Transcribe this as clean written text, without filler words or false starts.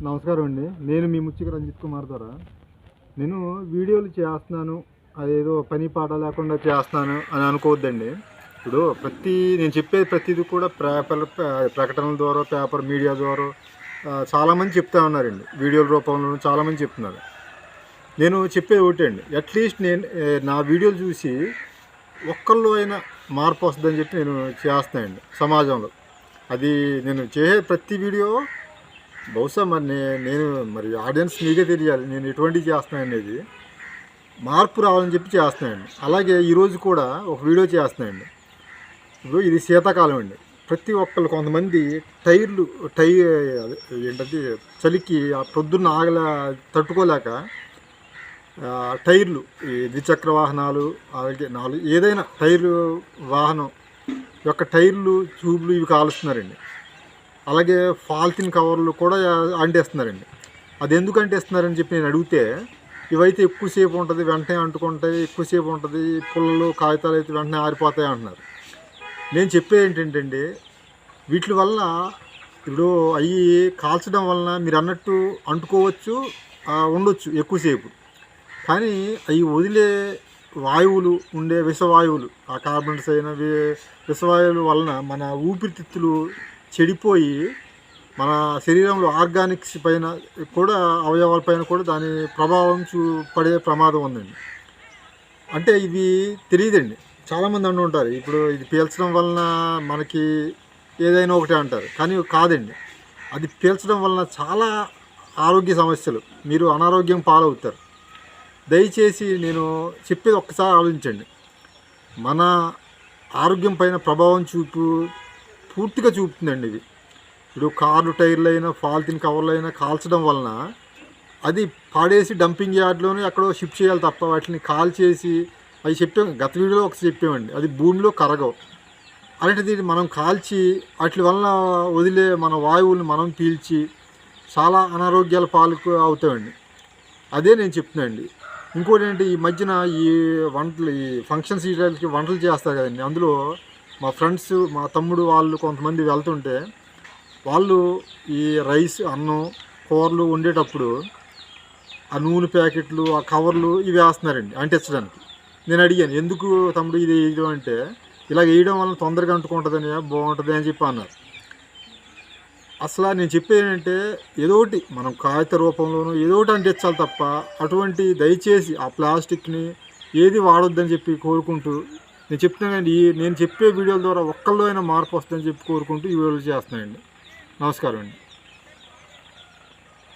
నమస్కారం అండి. నేను మీ ముచ్చిక రంజిత్ కుమార్ ద్వారా నేను వీడియోలు చేస్తున్నాను, అదేదో పని పాట లేకుండా చేస్తున్నాను అని అనుకోవద్దండి. ఇప్పుడు నేను చెప్పేది ప్రతిదీ కూడా ప్రకటనల ద్వారా, పేపర్ మీడియా ద్వారా చాలామంది చెప్తా ఉన్నారండి. వీడియోల రూపంలో చాలామంది చెప్తున్నారు. నేను చెప్పేది ఒకటే అండి, అట్లీస్ట్ నా వీడియోలు చూసి ఒక్కళ్ళు అయినా మార్పు వస్తుందని చెప్పి నేను చేస్తున్నానండి సమాజంలో. అది నేను చేసే ప్రతి వీడియో బహుశా నేను ఆడియన్స్ మీకే తెలియాలి నేను ఎటువంటివి చేస్తున్నాను అనేది. మార్పు రావాలని చెప్పి చేస్తున్నానండి. అలాగే ఈరోజు కూడా ఒక వీడియో చేస్తున్నానండి. ఇప్పుడు ఇది శీతాకాలం అండి. ప్రతి ఒక్కళ్ళు కొంతమంది ఏంటంటే చలికి ప్రొద్దున్న తట్టుకోలేక టైర్లు, ఈ ద్విచక్ర వాహనాలు, అలాగే ఏదైనా వాహనం యొక్క టైర్లు, ట్యూబ్లు ఇవి కాలుస్తున్నారండి. అలాగే పాలిథిన్ కవర్లు కూడా అంటేస్తున్నారండి. అది ఎందుకు అంటేస్తున్నారని చెప్పి నేను అడిగితే, ఇవైతే ఎక్కువసేపు ఉంటుంది, వెంటనే అంటుకుంటాయి, ఎక్కువసేపు ఉంటుంది, పుల్లలు కాగితాలు అయితే వెంటనే ఆరిపోతాయి అంటున్నారు. నేను చెప్పేది ఏంటంటే, వీటి వల్ల ఇప్పుడు అవి కాల్చడం వలన మీరు అన్నట్టు అంటుకోవచ్చు, ఉండొచ్చు ఎక్కువసేపు. కానీ అవి వదిలే వాయువులు, విషవాయువులు, ఆ కార్బన్స్ అయిన విషవాయువుల వలన మన ఊపిరితిత్తులు చెడిపోయి మన శరీరంలో ఆర్గానిక్స్ పైన కూడా, అవయవాల పైన కూడా దాని ప్రభావం పడే ప్రమాదం ఉందండి. అంటే ఇది తెలియదండి. చాలామంది అంటుంటారు, ఇప్పుడు ఇది పీల్చడం వలన మనకి ఏదైనా ఒకటే అంటారు. కానీ కాదండి, అది పీల్చడం వలన చాలా ఆరోగ్య సమస్యలు, మీరు అనారోగ్యం పాలవుతారు. దయచేసి నేను చెప్పేది ఒక్కసారి ఆలోచించండి. మన ఆరోగ్యం పైన ప్రభావం పూర్తిగా చూపుతుందండి ఇది. ఇప్పుడు కార్లు టైర్లైనా, పాలిథిన్ కవర్లైనా కాల్చడం వలన అది పాడేసి డంపింగ్ యార్డ్లోనే ఎక్కడో షిఫ్ట్ చేయాలి తప్ప, వాటిని కాల్చేసి అవి గత వీడియోలో చెప్పామండి, అది భూమిలో కరగవు. అలాంటిది మనం కాల్చి వాటి వలన వదిలే మన వాయువులను మనం పీల్చి చాలా అనారోగ్యాల పాలకు అవుతామండి. అదే నేను చెప్తున్నానండి. ఇంకోటి ఏంటి, ఈ మధ్యన ఈ ఫంక్షన్స్ వీటికి వంటలు చేస్తారు కదండి. అందులో మా ఫ్రెండ్స్, మా తమ్ముడు వాళ్ళు కొంతమంది వెళ్తుంటే, వాళ్ళు ఈ రైస్, అన్నం, కూరలు వండేటప్పుడు ఆ నూనె ప్యాకెట్లు, ఆ కవర్లు ఇవి వేస్తున్నారండి అంటించడానికి. నేను అడిగాను, ఎందుకు తమ్ముడు ఇది వేయడం అంటే, ఇలా వేయడం వల్ల తొందరగా అంటుకుంటుందని, బాగుంటుంది అని చెప్పి అన్నారు. అసలు నేను చెప్పేది ఏంటంటే, ఏదో ఒకటి మనం కాగిత రూపంలోనూ ఏదో ఒకటి అంటించాలి తప్ప, అటువంటి దయచేసి ఆ ప్లాస్టిక్ని ఏది వాడొద్దని చెప్పి కోరుకుంటూ నేను చెప్తున్నానండి. నేను చెప్పే వీడియోల ద్వారా ఒక్కళ్ళు అయినా మార్పు వస్తుందని చెప్పి కోరుకుంటూ ఈ వీడియోలు చేస్తున్నానండి. నమస్కారం అండి.